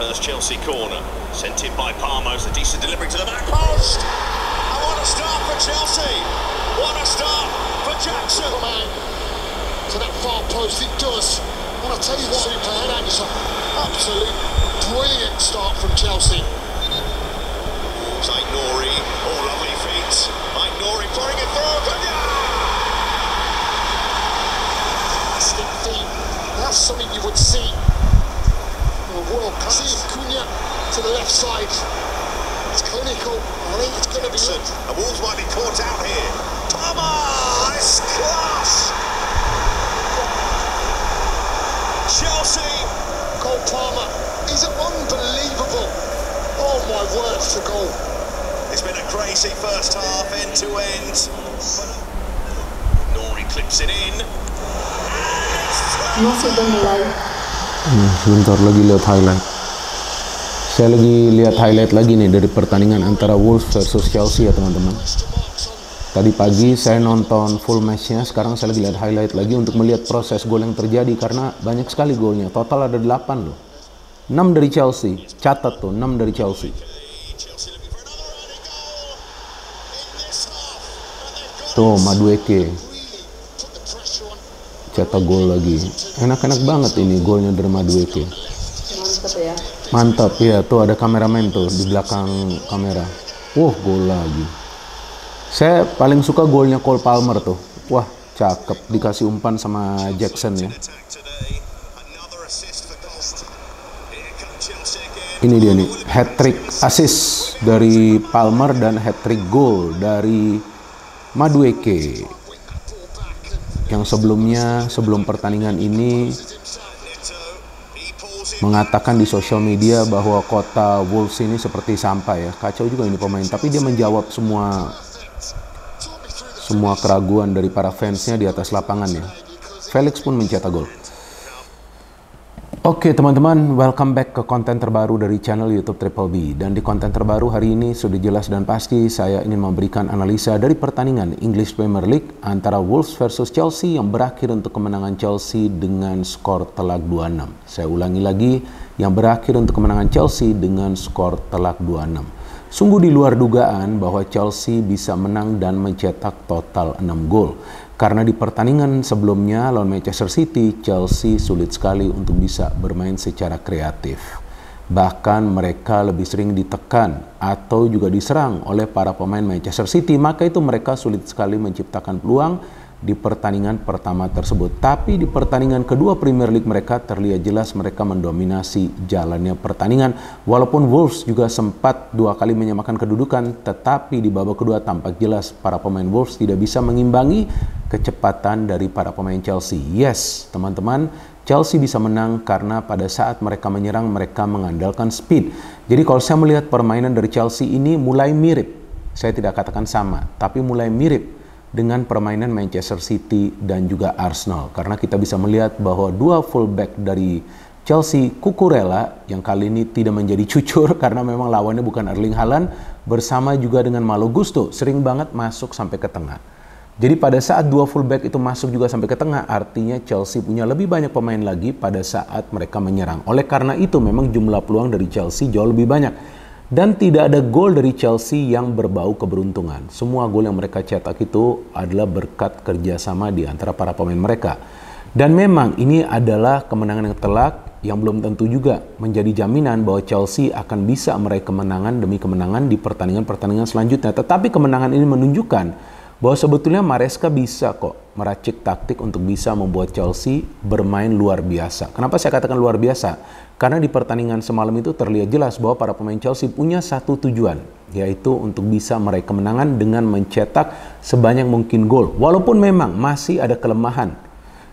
First Chelsea corner, sent in by Palmer, a decent delivery to the back post. And what a start for Chelsea! What a start for Jackson! Man, to that far post it does. And I'll tell you what, super header, it's an absolute brilliant start from Chelsea. Ait Nouri, oh lovely feet. Ait Nouri pouring it through. Fantastic feet. That's something you would see. World class. See Cunha to the left side. It's clinical. I think it's going to be good. And Wolves might be caught out here. Palmer! It's class! Chelsea! Cole Palmer is unbelievable. Oh my word, it's a goal. It's been a crazy first half, end to end. Nouri clips it in. Masih mulai. Sebentar lagi lihat highlight. Saya lagi lihat highlight lagi nih dari pertandingan antara Wolves versus Chelsea ya teman-teman. Tadi pagi saya nonton full matchnya, sekarang saya lagi lihat highlight lagi untuk melihat proses gol yang terjadi karena banyak sekali golnya. Total ada 8 loh. 6 dari Chelsea. Catat tuh, 6 dari Chelsea. Tuh, Madueke cetak gol lagi. Enak-enak banget ini golnya dari Madueke. Mantap ya. Mantap ya, tuh ada kameramen tuh di belakang kamera. Gol lagi. Saya paling suka golnya Cole Palmer tuh. Wah, cakep, dikasih umpan sama Jackson ya. Ini dia nih, hat-trick assist dari Palmer dan hat-trick goal dari Madueke. Yang sebelumnya, sebelum pertandingan ini mengatakan di sosial media bahwa kota Wolves ini seperti sampah ya. Kacau juga ini pemain, tapi dia menjawab semua keraguan dari para fansnya di atas lapangan ya. Felix pun mencetak gol. Oke teman-teman, welcome back ke konten terbaru dari channel YouTube Triple B. Dan di konten terbaru hari ini sudah jelas dan pasti saya ingin memberikan analisa dari pertandingan English Premier League antara Wolves versus Chelsea yang berakhir untuk kemenangan Chelsea dengan skor telak 2-6. Saya ulangi lagi, yang berakhir untuk kemenangan Chelsea dengan skor telak 2-6. Sungguh di luar dugaan bahwa Chelsea bisa menang dan mencetak total 6 gol. Karena di pertandingan sebelumnya lawan Manchester City, Chelsea sulit sekali untuk bisa bermain secara kreatif. Bahkan mereka lebih sering ditekan atau juga diserang oleh para pemain Manchester City, maka itu mereka sulit sekali menciptakan peluang di pertandingan pertama tersebut. Tapi di pertandingan kedua Premier League mereka terlihat jelas mereka mendominasi jalannya pertandingan. Walaupun Wolves juga sempat 2 kali menyamakan kedudukan, tetapi di babak kedua tampak jelas para pemain Wolves tidak bisa mengimbangi kecepatan dari para pemain Chelsea. Yes, teman-teman, Chelsea bisa menang karena pada saat mereka menyerang mereka mengandalkan speed. Jadi kalau saya melihat permainan dari Chelsea ini mulai mirip, saya tidak katakan sama, tapi mulai mirip dengan permainan Manchester City dan juga Arsenal. Karena kita bisa melihat bahwa dua fullback dari Chelsea, Cucurella yang kali ini tidak menjadi cucur karena memang lawannya bukan Erling Haaland, bersama juga dengan Malo Gusto, sering banget masuk sampai ke tengah. Jadi pada saat dua fullback itu masuk juga sampai ke tengah, artinya Chelsea punya lebih banyak pemain lagi pada saat mereka menyerang. Oleh karena itu memang jumlah peluang dari Chelsea jauh lebih banyak. Dan tidak ada gol dari Chelsea yang berbau keberuntungan. Semua gol yang mereka cetak itu adalah berkat kerjasama di antara para pemain mereka. Dan memang ini adalah kemenangan yang telak yang belum tentu juga menjadi jaminan bahwa Chelsea akan bisa meraih kemenangan demi kemenangan di pertandingan-pertandingan selanjutnya. Tetapi kemenangan ini menunjukkan bahwa sebetulnya Maresca bisa kok meracik taktik untuk bisa membuat Chelsea bermain luar biasa. Kenapa saya katakan luar biasa? Karena di pertandingan semalam itu terlihat jelas bahwa para pemain Chelsea punya satu tujuan, yaitu untuk bisa meraih kemenangan dengan mencetak sebanyak mungkin gol. Walaupun memang masih ada kelemahan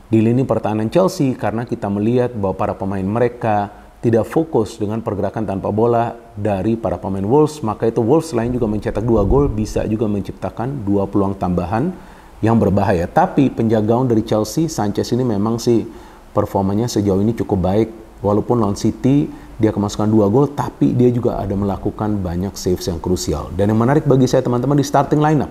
di lini pertahanan Chelsea karena kita melihat bahwa para pemain mereka tidak fokus dengan pergerakan tanpa bola dari para pemain Wolves, maka itu Wolves selain juga mencetak 2 gol bisa juga menciptakan 2 peluang tambahan yang berbahaya. Tapi penjaga gawang dari Chelsea, Sanchez ini memang sih performanya sejauh ini cukup baik. Walaupun lawan City dia kemasukan 2 gol, tapi dia juga ada melakukan banyak saves yang krusial. Dan yang menarik bagi saya teman-teman di starting lineup.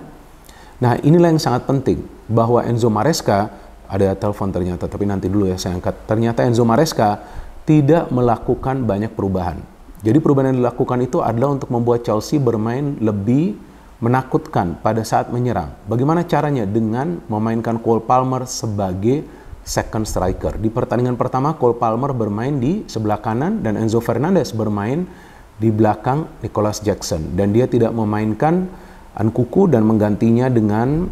Nah inilah yang sangat penting, bahwa Enzo Maresca, ada telepon ternyata, tapi nanti dulu ya saya angkat. Ternyata Enzo Maresca tidak melakukan banyak perubahan. Jadi perubahan yang dilakukan itu adalah untuk membuat Chelsea bermain lebih menakutkan pada saat menyerang. Bagaimana caranya? Dengan memainkan Cole Palmer sebagai second striker. Di pertandingan pertama, Cole Palmer bermain di sebelah kanan dan Enzo Fernandez bermain di belakang Nicolas Jackson. Dan dia tidak memainkan Nkunku dan menggantinya dengan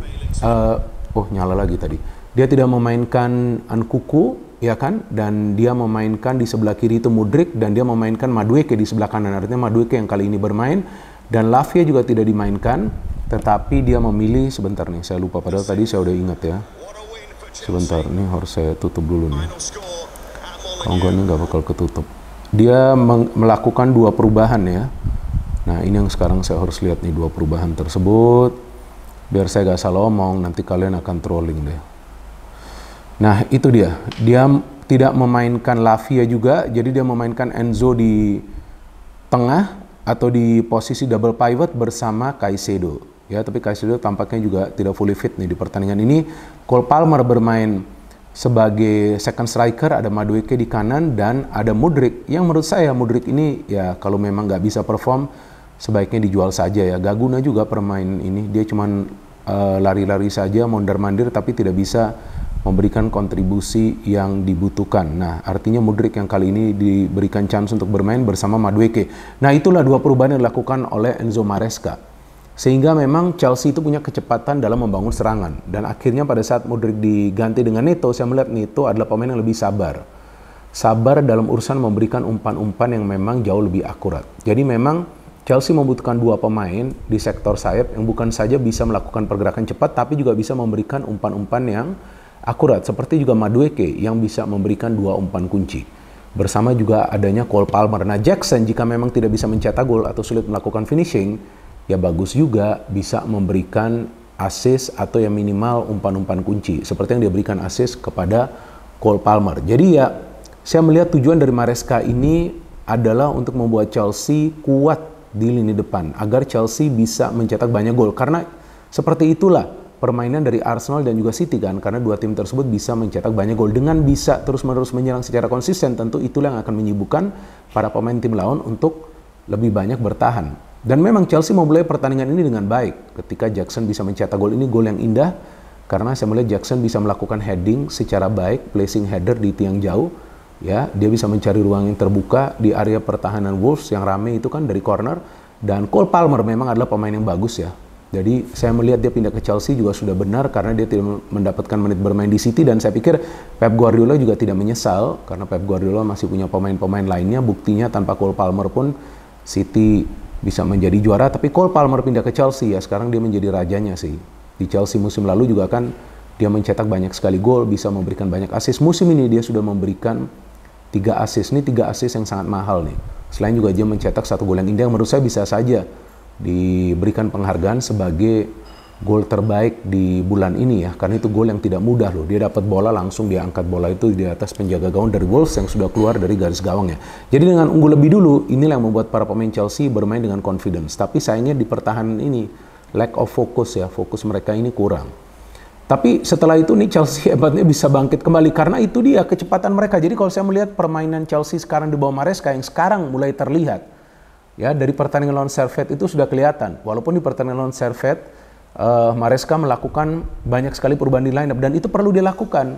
nyala lagi tadi. Dia tidak memainkan Nkunku, ya kan? Dan dia memainkan di sebelah kiri itu Mudryk dan dia memainkan Madueke di sebelah kanan. Artinya Madueke yang kali ini bermain dan Lavia juga tidak dimainkan, tetapi dia memilih sebentar nih, saya lupa padahal tadi saya udah ingat ya. Sebentar, ini harus saya tutup dulu nih. Kalau enggak ini nggak bakal ketutup. Dia melakukan dua perubahan ya. Nah ini yang sekarang saya harus lihat nih, dua perubahan tersebut. Biar saya gak salah omong, nanti kalian akan trolling deh. Nah itu dia tidak memainkan Lavia juga, jadi dia memainkan Enzo di tengah atau di posisi double pivot bersama Caicedo. Ya, tapi Caicedo tampaknya juga tidak fully fit nih di pertandingan ini. Cole Palmer bermain sebagai second striker, ada Madueke di kanan dan ada Mudryk. Yang menurut saya Mudryk ini ya kalau memang nggak bisa perform sebaiknya dijual saja ya. Gak guna juga permain ini, dia cuman lari-lari saja, mondar-mandir tapi tidak bisa memberikan kontribusi yang dibutuhkan. Nah, artinya Mudryk yang kali ini diberikan chance untuk bermain bersama Madueke. Nah, itulah dua perubahan yang dilakukan oleh Enzo Maresca. Sehingga memang Chelsea itu punya kecepatan dalam membangun serangan. Dan akhirnya pada saat Mudryk diganti dengan Neto, saya melihat Neto adalah pemain yang lebih sabar. Sabar dalam urusan memberikan umpan-umpan yang memang jauh lebih akurat. Jadi memang Chelsea membutuhkan dua pemain di sektor sayap yang bukan saja bisa melakukan pergerakan cepat, tapi juga bisa memberikan umpan-umpan yang akurat, seperti juga Madueke yang bisa memberikan dua umpan kunci. Bersama juga adanya Cole Palmer. Nah, Jackson jika memang tidak bisa mencetak gol atau sulit melakukan finishing, ya bagus juga bisa memberikan assist atau yang minimal umpan-umpan kunci. Seperti yang dia berikan assist kepada Cole Palmer. Jadi ya, saya melihat tujuan dari Maresca ini adalah untuk membuat Chelsea kuat di lini depan. Agar Chelsea bisa mencetak banyak gol. Karena seperti itulah permainan dari Arsenal dan juga City kan, karena dua tim tersebut bisa mencetak banyak gol dengan bisa terus-menerus menyerang secara konsisten. Tentu itulah yang akan menyibukkan para pemain tim lawan untuk lebih banyak bertahan. Dan memang Chelsea memulai pertandingan ini dengan baik. Ketika Jackson bisa mencetak gol, ini gol yang indah karena saya melihat Jackson bisa melakukan heading secara baik, placing header di tiang jauh. Ya, dia bisa mencari ruang yang terbuka di area pertahanan Wolves yang rame itu kan dari corner. Dan Cole Palmer memang adalah pemain yang bagus ya. Jadi saya melihat dia pindah ke Chelsea juga sudah benar karena dia tidak mendapatkan menit bermain di City, dan saya pikir Pep Guardiola juga tidak menyesal karena Pep Guardiola masih punya pemain-pemain lainnya. Buktinya tanpa Cole Palmer pun City bisa menjadi juara, tapi Cole Palmer pindah ke Chelsea ya sekarang dia menjadi rajanya sih. Di Chelsea musim lalu juga kan dia mencetak banyak sekali gol, bisa memberikan banyak assist. Musim ini dia sudah memberikan 3 assist. Ini 3 assist yang sangat mahal nih. Selain juga dia mencetak 1 gol yang indah yang menurut saya bisa saja diberikan penghargaan sebagai gol terbaik di bulan ini ya, karena itu gol yang tidak mudah loh. Dia dapat bola langsung dia angkat bola itu di atas penjaga gawang dari Wolves yang sudah keluar dari garis gawangnya. Jadi dengan unggul lebih dulu, inilah yang membuat para pemain Chelsea bermain dengan confidence. Tapi sayangnya di pertahanan ini lack of focus ya, fokus mereka ini kurang. Tapi setelah itu nih Chelsea hebatnya bisa bangkit kembali karena itu dia kecepatan mereka. Jadi kalau saya melihat permainan Chelsea sekarang di bawah Maresca yang sekarang mulai terlihat. Ya, dari pertandingan lawan Servette itu sudah kelihatan. Walaupun di pertandingan lawan Servette, Maresca melakukan banyak sekali perubahan di line up dan itu perlu dilakukan.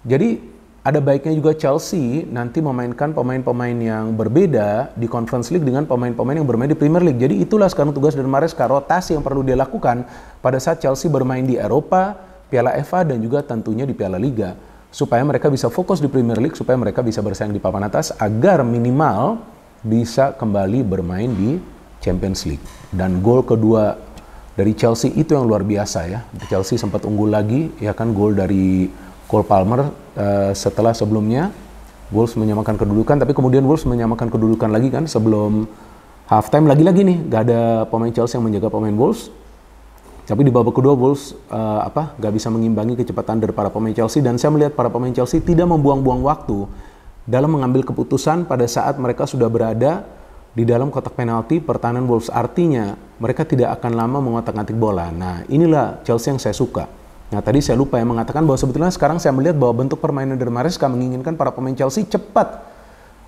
Jadi ada baiknya juga Chelsea nanti memainkan pemain-pemain yang berbeda di Conference League dengan pemain-pemain yang bermain di Premier League. Jadi itulah sekarang tugas dari Maresca, rotasi yang perlu dia lakukan pada saat Chelsea bermain di Eropa, Piala FA dan juga tentunya di Piala Liga. Supaya mereka bisa fokus di Premier League, supaya mereka bisa bersaing di papan atas agar minimal bisa kembali bermain di Champions League. Dan gol kedua dari Chelsea itu yang luar biasa ya. Chelsea sempat unggul lagi, ya kan, gol dari Cole Palmer setelah sebelumnya Wolves menyamakan kedudukan, tapi kemudian Wolves menyamakan kedudukan lagi kan sebelum halftime. Lagi-lagi nih, gak ada pemain Chelsea yang menjaga pemain Wolves. Tapi di babak kedua Wolves gak bisa mengimbangi kecepatan dari para pemain Chelsea, dan saya melihat para pemain Chelsea tidak membuang-buang waktu dalam mengambil keputusan pada saat mereka sudah berada di dalam kotak penalti pertahanan Wolves. Artinya mereka tidak akan lama mengotak-atik bola. Nah inilah Chelsea yang saya suka. Nah tadi saya lupa yang mengatakan bahwa sebetulnya sekarang saya melihat bahwa bentuk permainan dari Maresca menginginkan para pemain Chelsea cepat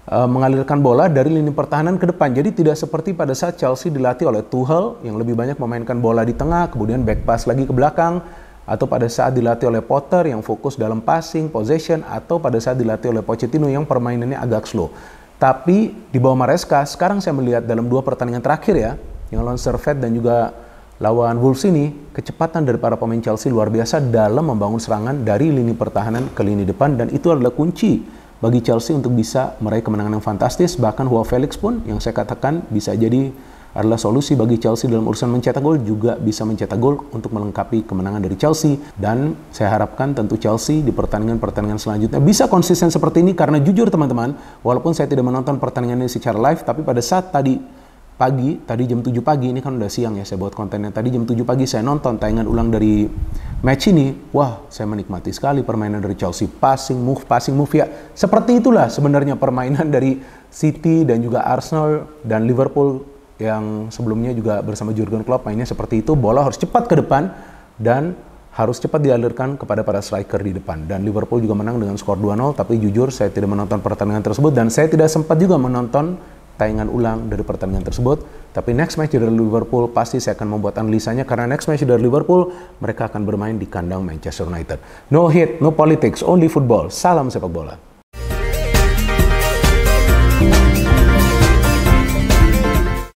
mengalirkan bola dari lini pertahanan ke depan. Jadi tidak seperti pada saat Chelsea dilatih oleh Tuchel yang lebih banyak memainkan bola di tengah, kemudian back pass lagi ke belakang, atau pada saat dilatih oleh Potter yang fokus dalam passing, possession, atau pada saat dilatih oleh Pochettino yang permainannya agak slow. Tapi di bawah Maresca, sekarang saya melihat dalam 2 pertandingan terakhir ya, yang lawan Servette dan juga lawan Wolves ini, kecepatan dari para pemain Chelsea luar biasa dalam membangun serangan dari lini pertahanan ke lini depan, dan itu adalah kunci bagi Chelsea untuk bisa meraih kemenangan yang fantastis. Bahkan Joao Felix pun yang saya katakan bisa jadi adalah solusi bagi Chelsea dalam urusan mencetak gol, juga bisa mencetak gol untuk melengkapi kemenangan dari Chelsea. Dan saya harapkan tentu Chelsea di pertandingan-pertandingan selanjutnya bisa konsisten seperti ini, karena jujur teman-teman, walaupun saya tidak menonton pertandingan ini secara live, tapi pada saat tadi jam 7 pagi, ini kan udah siang ya saya buat kontennya, tadi jam 7 pagi saya nonton tayangan ulang dari match ini. Wah, saya menikmati sekali permainan dari Chelsea, passing move ya. Seperti itulah sebenarnya permainan dari City dan juga Arsenal dan Liverpool yang sebelumnya juga bersama Jurgen Klopp mainnya seperti itu. Bola harus cepat ke depan dan harus cepat dialirkan kepada para striker di depan. Dan Liverpool juga menang dengan skor 2-0, tapi jujur saya tidak menonton pertandingan tersebut dan saya tidak sempat juga menonton tayangan ulang dari pertandingan tersebut. Tapi next match dari Liverpool pasti saya akan membuat analisanya, karena next match dari Liverpool mereka akan bermain di kandang Manchester United. No hate, no politics, only football. Salam sepak bola.